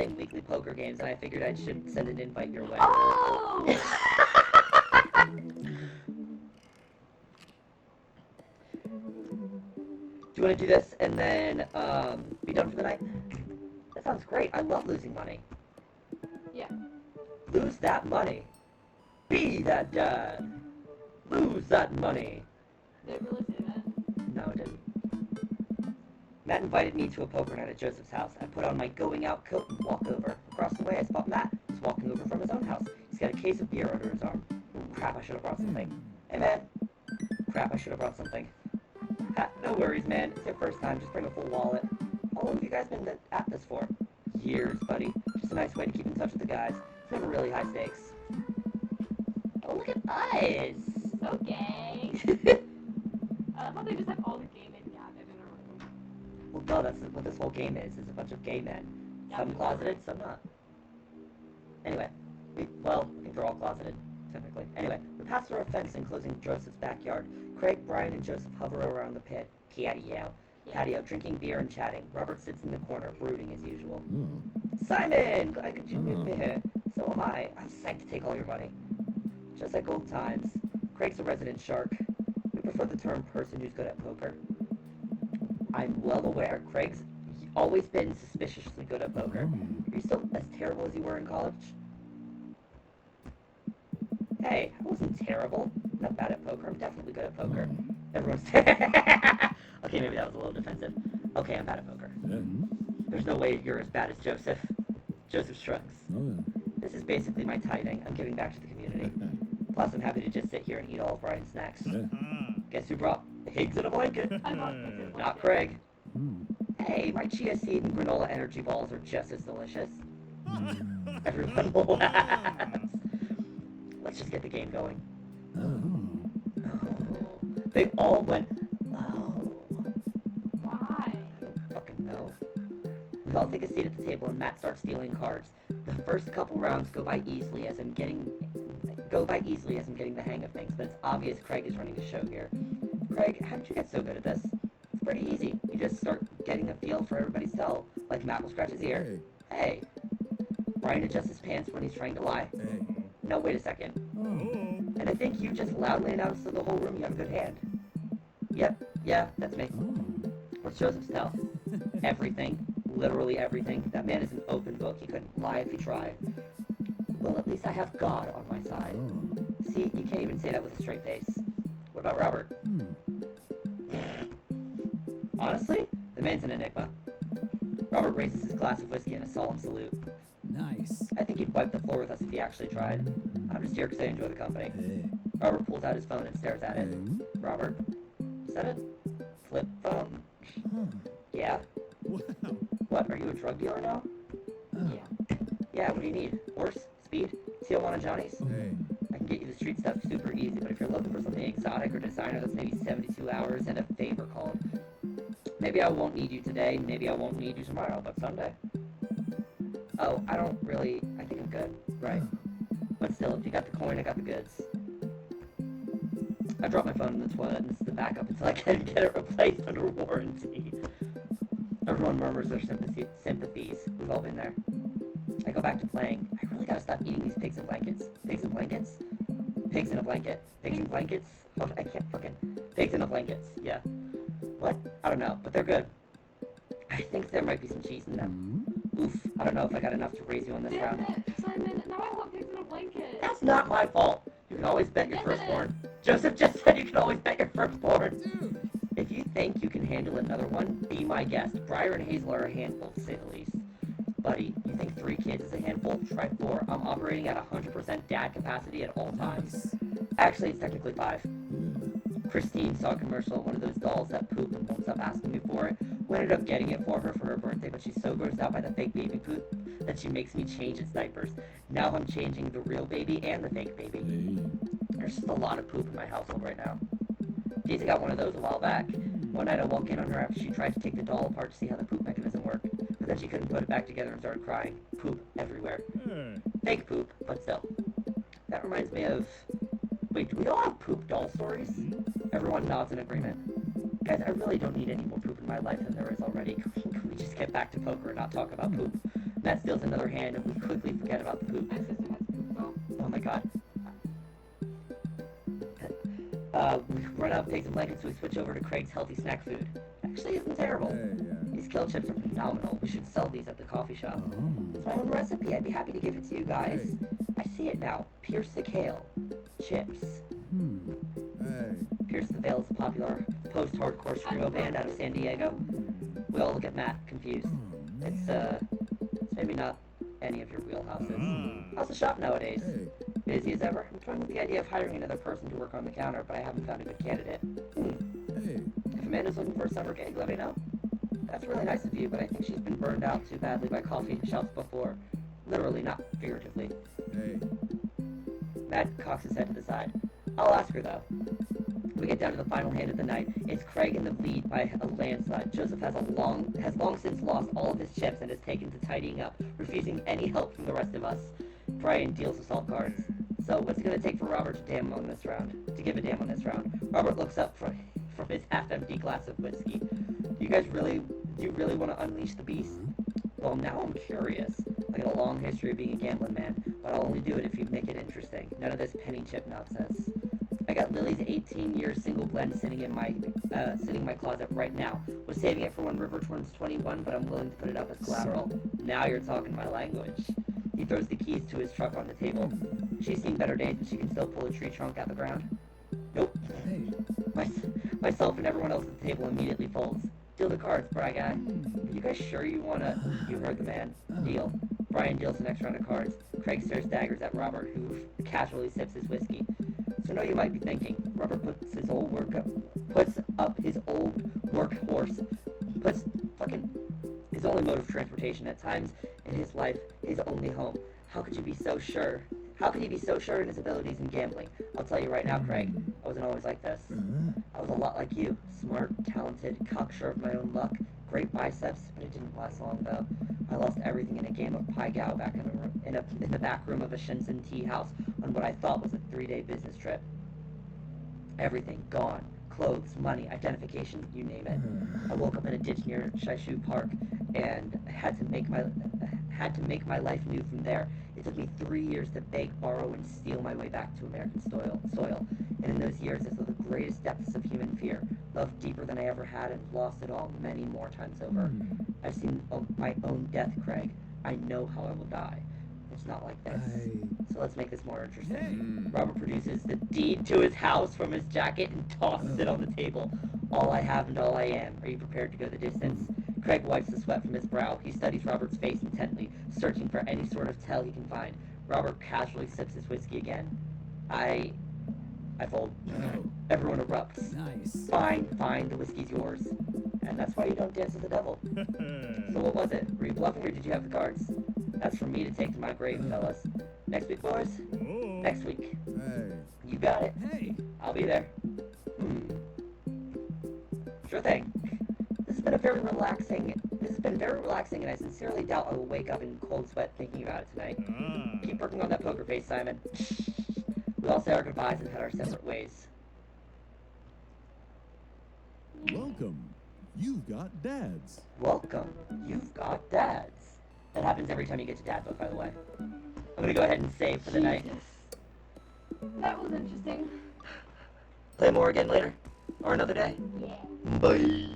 playing weekly poker games, and I figured I should send an invite your way. Oh! Do you want to do this and then be done for the night? That sounds great. I love losing money. Yeah. Lose that money. Be that dad. Lose that money. Did it really say that? No, it didn't. Matt invited me to a poker night at Joseph's house. I put on my going out coat and walk over. Across the way, I spot Matt. He's walking over from his own house. He's got a case of beer under his arm. Ooh, crap, I should have brought something. Hey, man. Crap, I should have brought something. Ha, no worries, man. It's your first time. Just bring a full wallet. How long have you guys been at this for? Years, buddy. Just a nice way to keep in touch with the guys. It's never really high stakes. Oh, look at us. Okay. I thought they just have all the gay men gathered in a room. Well, no, that's what this whole game is a bunch of gay men. Some closeted, some not. Anyway, we think they're all closeted, technically. Anyway, we pass through a fence enclosing Joseph's backyard. Craig, Brian, and Joseph hover around the patio, drinking beer and chatting. Robert sits in the corner, brooding as usual. Simon, glad you could be here. So am I. I'm psyched to take all your money. Just like old times. Craig's a resident shark. We prefer the term person who's good at poker. I'm well aware Craig's always been suspiciously good at poker. Are you still as terrible as you were in college? Hey, I wasn't terrible. I'm not bad at poker. I'm definitely good at poker. Everyone's okay, maybe that was a little defensive. Okay, I'm bad at poker. There's no way you're as bad as Joseph. Joseph shrugs. This is basically my tithing. I'm giving back to the community. Plus, I'm happy to just sit here and eat all of Brian's snacks. Guess who brought pigs in a blanket? I bought pigs in a blanket. Not Craig. Hey, my chia seed and granola energy balls are just as delicious. Everyone laughs. Let's just get the game going. Oh. They all went, oh. Why? I don't fucking know. We all take a seat at the table and Matt starts dealing cards. The first couple rounds go by easily as I'm getting the hang of things, but it's obvious Craig is running the show here. Craig, how did you get so good at this? It's pretty easy. You just start getting a feel for everybody's tell, like Matt will scratch his ear. Hey. Brian adjusts his pants when he's trying to lie. No, wait a second. And I think you just loudly announced to the whole room you have a good hand. Yep, yeah, that's me. What's Joseph's tell? Everything. Literally everything. That man is an open book. He couldn't lie if he tried. Well, at least I have God on my side. See, you can't even say that with a straight face. What about Robert? Honestly, the man's an enigma. Robert raises his glass of whiskey in a solemn salute. Nice. I think he'd wipe the floor with us if he actually tried. I'm just here because I enjoy the company. Robert pulls out his phone and stares at it. Robert? Is that a flip phone? Yeah. Wow. What, are you a drug dealer now? Yeah. Yeah, what do you need? Horse? Speed? Tijuana Johnny's? Hey. I can get you the street stuff super easy, but if you're looking for something exotic or designer, that's maybe 72 hours and a favor called. Maybe I won't need you today, maybe I won't need you tomorrow, but someday. Oh, I think I'm good. Right. But still, if you got the coin, I got the goods. I dropped my phone in the toilet and this is the backup until I can get it replaced under warranty. Everyone murmurs their sympathies. We've all been there. I go back to playing. I really gotta stop eating these pigs in blankets. Pigs in blankets? Pigs in a blanket. Pigs in blankets? Oh, I can't fucking... Pigs in a blankets. Yeah. What? I don't know, but they're good. I think there might be some cheese in them. Oof, I don't know if I got enough to raise you on this round. Damn it, Simon, now I want pigs in a blanket. That's not my fault. You can always bet your firstborn. Joseph just said you can always bet your firstborn. Dude. If you think you can handle another one, be my guest. Briar and Hazel are a handful, to say the least. Buddy, you think 3 kids is a handful? Try 4. I'm operating at 100% dad capacity at all times. Actually, it's technically 5. Christine saw a commercial, one of those dolls that poop and won't stop asking me for it. We ended up getting it for her birthday, but she's so grossed out by the fake baby poop that she makes me change its diapers. Now I'm changing the real baby and the fake baby. There's just a lot of poop in my household right now. Daisy got one of those a while back. One night I walk in on her after she tried to take the doll apart to see how the poop mechanism worked, but then she couldn't put it back together and started crying. Poop everywhere. Fake poop, but still. That reminds me of... Wait, do we all have poop doll stories? Everyone nods in agreement. Guys, I really don't need any more poop in my life than there is already. Can we just get back to poker and not talk about poop? Matt steals another hand and we quickly forget about the poop. My sister has poop though. Oh my god. We run out of pigs and blankets, so we switch over to Craig's healthy snack food. Actually isn't terrible. Hey, These kale chips are phenomenal. We should sell these at the coffee shop. Oh. It's my own recipe. I'd be happy to give it to you guys. I see it now. Pierce the kale. Chips. Hey. Pierce the Veil is a popular post-hardcore screamo band out of San Diego. We all look at Matt, confused. It's maybe not any of your wheelhouses. How's the shop nowadays? Hey. Busy as ever? I'm trying with the idea of hiring another person to work on the counter, but I haven't found a good candidate. Hey. If Amanda's looking for a summer gig, let me know. That's really nice of you, but I think she's been burned out too badly by coffee shops before. Literally, not figuratively. Hey. Matt cocks his head to the side. I'll ask her, though. We get down to the final hand of the night. It's Craig in the lead by a landslide. Joseph has long since lost all of his chips and has taken to tidying up, refusing any help from the rest of us. Brian deals assault cards. So what's it gonna take for Robert to give a damn on this round? Robert looks up from his half-empty glass of whiskey. Do you really want to unleash the beast? Well, now I'm curious. I got a long history of being a gambling man, but I'll only do it if you make it interesting. None of this penny chip nonsense. I got Lily's 18-year single blend sitting in my closet right now. Was saving it for when River turns 21, but I'm willing to put it up as collateral. Now you're talking my language. He throws the keys to his truck on the table. She's seen better days, but she can still pull a tree trunk out the ground. Nope. Hey. Myself and everyone else at the table immediately folds. Deal the cards, Bry guy. Are you guys sure you wanna? You heard the man. Deal. Brian deals the next round of cards. Craig stares daggers at Robert, who casually sips his whiskey. So now you might be thinking, Robert puts up his old workhorse, puts fucking his only mode of transportation at times in his life, his only home. How could you be so sure? How could he be so sure in his abilities in gambling? I'll tell you right now, Craig, I wasn't always like this. I was a lot like you. Smart, talented, cocksure of my own luck, great biceps, but it didn't last long though. I lost everything in a game of Pai Gow back in the back room of a Shenzhen tea house on what I thought was a 3-day business trip. Everything gone. Clothes, money, identification, you name it. I woke up in a ditch near Shaishu Park and had to make my life new from there. It took me 3 years to beg, borrow, and steal my way back to American soil. And in those years, I saw the greatest depths of human fear, loved deeper than I ever had, and lost it all many more times over. I've seen my own death, Craig. I know how I will die. It's not like this. So let's make this more interesting. Robert produces the deed to his house from his jacket and tosses it on the table. All I have and all I am. Are you prepared to go the distance? Craig wipes the sweat from his brow. He studies Robert's face intently, searching for any sort of tell he can find. Robert casually sips his whiskey again. I fold. Everyone erupts. Nice. Fine, the whiskey's yours. And that's why you don't dance with the devil. So what was it? Were you bluffing or did you have the cards? That's for me to take to my grave, fellas. Next week, boys? Next week. Hey. You got it. Hey. I'll be there. Sure thing. This has been very relaxing, and I sincerely doubt I will wake up in cold sweat thinking about it tonight. Keep working on that poker face, Simon. We all say our goodbyes and head our separate ways. Welcome. You've got dads. Welcome. You've got dads. That happens every time you get to dad book, by the way. I'm gonna go ahead and save for the night. Jesus. That was interesting. Play more again later. Or another day. Yeah. Bye.